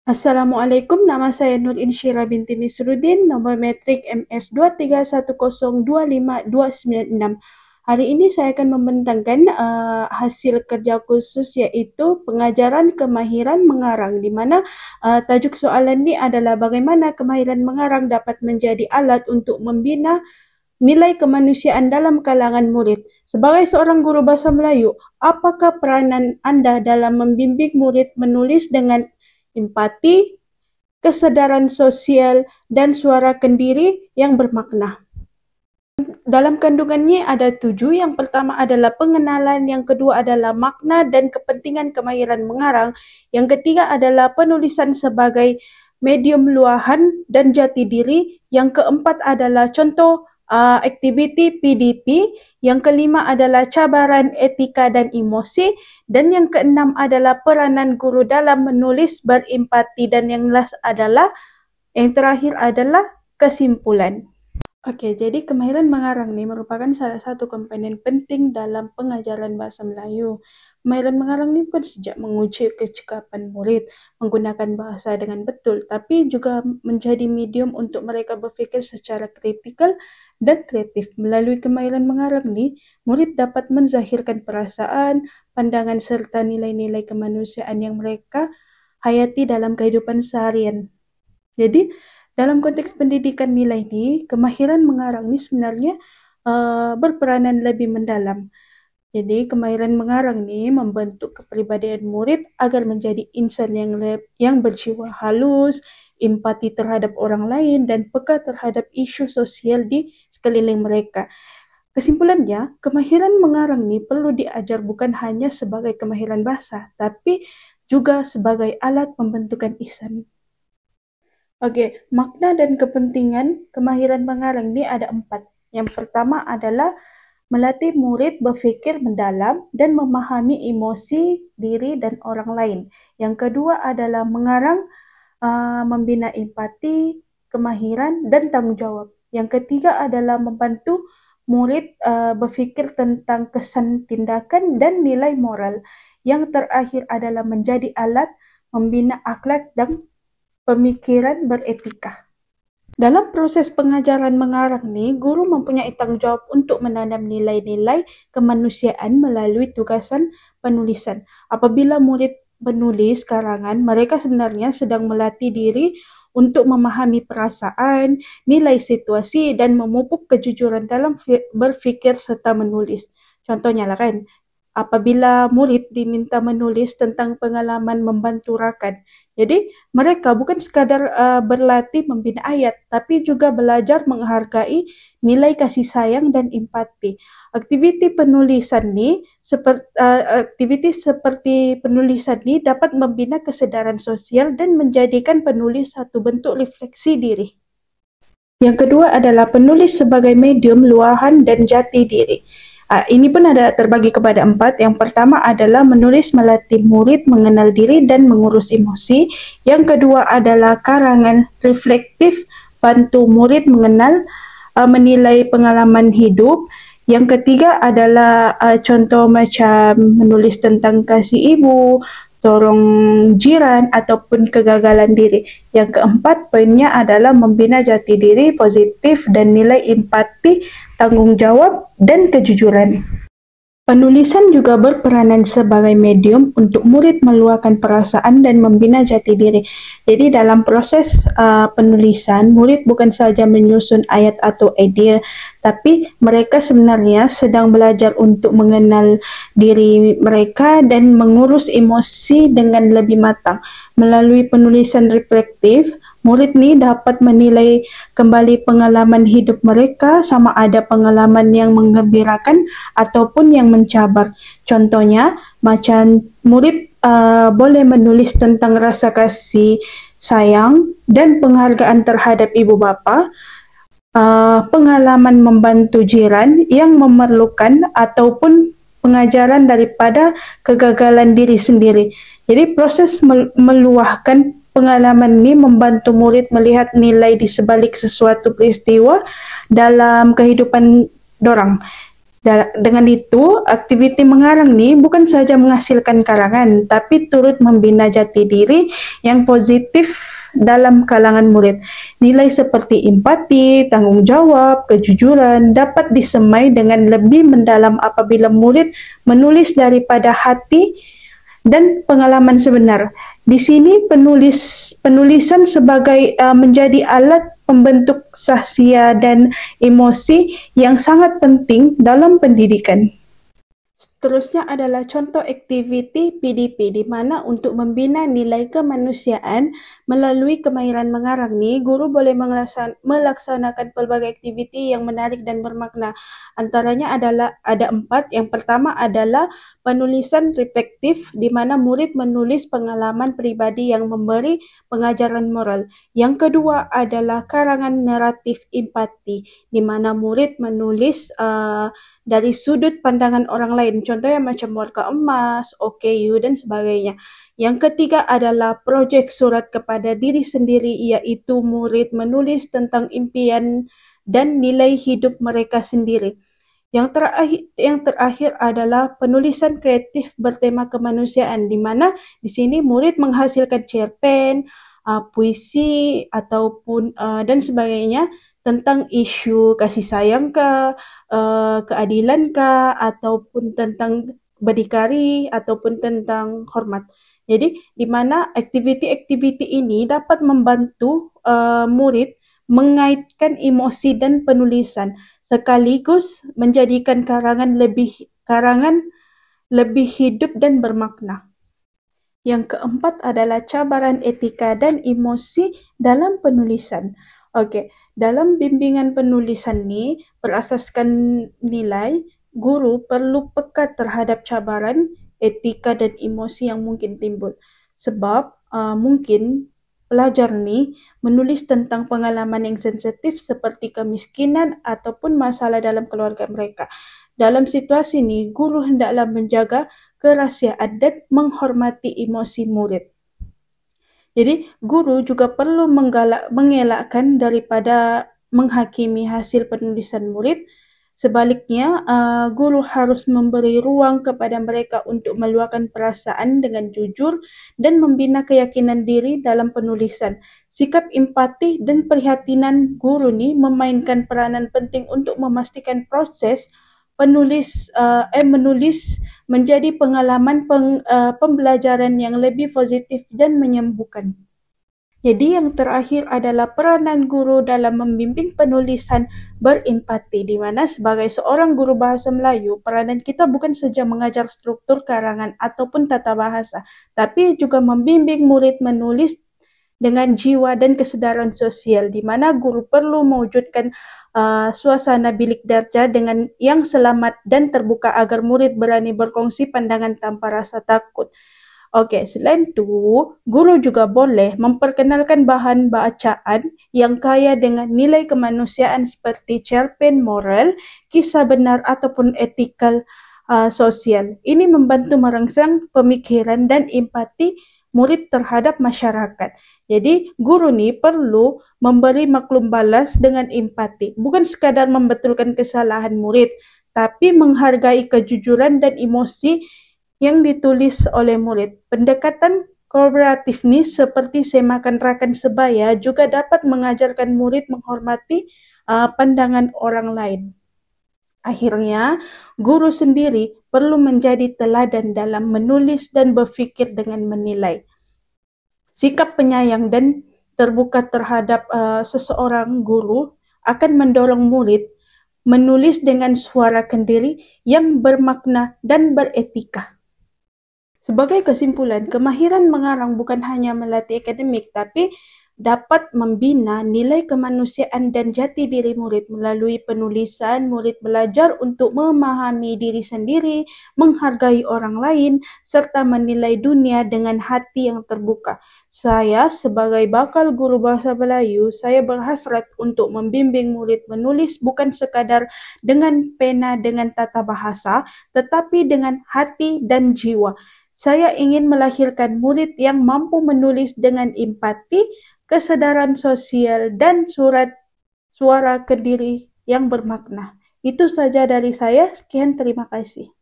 Assalamualaikum, nama saya Nur Insyira binti Misrudin, nombor metrik MS2310252996. Hari ini saya akan membentangkan hasil kerja khusus iaitu pengajaran kemahiran mengarang, di mana tajuk soalan ini adalah bagaimana kemahiran mengarang dapat menjadi alat untuk membina nilai kemanusiaan dalam kalangan murid. Sebagai seorang guru bahasa Melayu, apakah peranan anda dalam membimbing murid menulis dengan empati, kesedaran sosial, dan suara kendiri yang bermakna? Dalam kandungannya ada 7. Yang pertama adalah pengenalan, yang kedua adalah makna dan kepentingan kemahiran mengarang, yang ketiga adalah penulisan sebagai medium luahan dan jati diri, yang keempat adalah contoh aktiviti PDP, yang kelima adalah cabaran etika dan emosi, dan yang keenam adalah peranan guru dalam menulis berempati, dan yang terakhir adalah kesimpulan. Okey, jadi kemahiran mengarang ni merupakan salah satu komponen penting dalam pengajaran bahasa Melayu. Kemahiran mengarang ni bukan sejak menguji kecekapan murid menggunakan bahasa dengan betul, tapi juga menjadi medium untuk mereka berfikir secara kritikal dan kreatif. Melalui kemahiran mengarang ni, murid dapat menzahirkan perasaan, pandangan serta nilai-nilai kemanusiaan yang mereka hayati dalam kehidupan seharian. Jadi, dalam konteks pendidikan nilai ni, kemahiran mengarang ni sebenarnya berperanan lebih mendalam. Jadi, kemahiran mengarang ni membentuk kepribadian murid agar menjadi insan yang berjiwa halus, empati terhadap orang lain, dan peka terhadap isu sosial di sekeliling mereka. Kesimpulannya, kemahiran mengarang ni perlu diajar bukan hanya sebagai kemahiran bahasa, tapi juga sebagai alat pembentukan insan. Okey, makna dan kepentingan kemahiran mengarang ni ada 4. Yang pertama adalah melatih murid berfikir mendalam dan memahami emosi diri dan orang lain. Yang kedua adalah mengarang membina empati, kemahiran dan tanggungjawab. Yang ketiga adalah membantu murid berfikir tentang kesan tindakan dan nilai moral. Yang terakhir adalah menjadi alat membina akhlak dan pemikiran beretika. Dalam proses pengajaran mengarang ni, guru mempunyai tanggungjawab untuk menanam nilai-nilai kemanusiaan melalui tugasan penulisan. Apabila murid menulis karangan, mereka sebenarnya sedang melatih diri untuk memahami perasaan, nilai situasi dan memupuk kejujuran dalam berfikir serta menulis. Contohnya lah kan, apabila murid diminta menulis tentang pengalaman membantu rakan. Jadi, mereka bukan sekadar berlatih membina ayat, tapi juga belajar menghargai nilai kasih sayang dan empati. Aktiviti seperti penulisan ni dapat membina kesedaran sosial dan menjadikan penulis satu bentuk refleksi diri. Yang kedua adalah penulis sebagai medium luahan dan jati diri. Ini pun ada terbagi kepada 4. Yang pertama adalah menulis melatih murid mengenal diri dan mengurus emosi. Yang kedua adalah karangan reflektif, bantu murid menilai pengalaman hidup. Yang ketiga adalah contoh macam menulis tentang kasih ibu, tolong jiran ataupun kegagalan diri. Yang keempat, poinnya adalah membina jati diri positif dan nilai empati, tanggungjawab, dan kejujuran. Penulisan juga berperanan sebagai medium untuk murid meluahkan perasaan dan membina jati diri. Jadi dalam proses penulisan, murid bukan saja menyusun ayat atau idea, tapi mereka sebenarnya sedang belajar untuk mengenal diri mereka dan mengurus emosi dengan lebih matang. Melalui penulisan reflektif, murid ni dapat menilai kembali pengalaman hidup mereka, sama ada pengalaman yang menggembirakan ataupun yang mencabar. Contohnya, macam murid boleh menulis tentang rasa kasih sayang dan penghargaan terhadap ibu bapa, pengalaman membantu jiran yang memerlukan ataupun pengajaran daripada kegagalan diri sendiri. Jadi proses meluahkan pengalaman ini membantu murid melihat nilai di sebalik sesuatu peristiwa dalam kehidupan dorang. Dengan itu, aktiviti mengarang nih bukan saja menghasilkan karangan, tapi turut membina jati diri yang positif dalam kalangan murid. Nilai seperti empati, tanggung jawab, kejujuran dapat disemai dengan lebih mendalam apabila murid menulis daripada hati dan pengalaman sebenar. Di sini penulisan sebagai menjadi alat pembentuk sahsia dan emosi yang sangat penting dalam pendidikan. Seterusnya adalah contoh aktiviti PDP, di mana untuk membina nilai kemanusiaan melalui kemahiran mengarang nih, guru boleh melaksanakan pelbagai aktiviti yang menarik dan bermakna. Antaranya adalah ada 4. Yang pertama adalah penulisan reflektif, di mana murid menulis pengalaman pribadi yang memberi pengajaran moral. Yang kedua adalah karangan naratif empati, di mana murid menulis dari sudut pandangan orang lain, contohnya macam Warga Emas, OKU, dan sebagainya. Yang ketiga adalah proyek surat kepada diri sendiri, yaitu murid menulis tentang impian dan nilai hidup mereka sendiri. Yang terakhir adalah penulisan kreatif bertema kemanusiaan, di mana di sini murid menghasilkan cerpen, puisi, ataupun dan sebagainya tentang isu kasih sayang keadilan ataupun tentang berdikari, ataupun tentang hormat. Jadi, di mana aktiviti-aktiviti ini dapat membantu murid mengaitkan emosi dan penulisan, sekaligus menjadikan karangan lebih hidup dan bermakna. Yang keempat adalah cabaran etika dan emosi dalam penulisan. Oke, dalam bimbingan penulisan ini berasaskan nilai, guru perlu peka terhadap cabaran, etika, dan emosi yang mungkin timbul. Sebab mungkin pelajar nih menulis tentang pengalaman yang sensitif seperti kemiskinan ataupun masalah dalam keluarga mereka. Dalam situasi ini, guru hendaklah menjaga kerahasiaan dan menghormati emosi murid. Jadi, guru juga perlu mengelakkan daripada menghakimi hasil penulisan murid. Sebaliknya, guru harus memberi ruang kepada mereka untuk meluahkan perasaan dengan jujur dan membina keyakinan diri dalam penulisan. Sikap empati dan perhatian guru ini memainkan peranan penting untuk memastikan proses menulis menjadi pengalaman pembelajaran yang lebih positif dan menyembuhkan. Jadi yang terakhir adalah peranan guru dalam membimbing penulisan berempati, di mana sebagai seorang guru bahasa Melayu, peranan kita bukan saja mengajar struktur karangan ataupun tata bahasa, tapi juga membimbing murid menulis dengan jiwa dan kesadaran sosial, di mana guru perlu mewujudkan suasana bilik darjah dengan yang selamat dan terbuka agar murid berani berkongsi pandangan tanpa rasa takut. Oke, selain itu, guru juga boleh memperkenalkan bahan bacaan yang kaya dengan nilai kemanusiaan seperti cerpen moral, kisah benar, ataupun etikal sosial. Ini membantu merangsang pemikiran dan empati murid terhadap masyarakat. Jadi, guru ni perlu memberi maklum balas dengan empati, bukan sekadar membetulkan kesalahan murid, tapi menghargai kejujuran dan emosi yang ditulis oleh murid. Pendekatan kolaboratif ini seperti semakan rakan sebaya juga dapat mengajarkan murid menghormati pandangan orang lain. Akhirnya, guru sendiri perlu menjadi teladan dalam menulis dan berfikir dengan menilai. Sikap penyayang dan terbuka terhadap seseorang guru akan mendorong murid menulis dengan suara kendiri yang bermakna dan beretika. Sebagai kesimpulan, kemahiran mengarang bukan hanya melatih akademik, tapi dapat membina nilai kemanusiaan dan jati diri murid. Melalui penulisan, murid belajar untuk memahami diri sendiri, menghargai orang lain, serta menilai dunia dengan hati yang terbuka. Saya sebagai bakal guru bahasa Melayu, saya berhasrat untuk membimbing murid menulis bukan sekadar dengan pena dengan tata bahasa, tetapi dengan hati dan jiwa. Saya ingin melahirkan murid yang mampu menulis dengan empati, kesadaran sosial, dan suara kendiri yang bermakna. Itu saja dari saya, sekian terima kasih.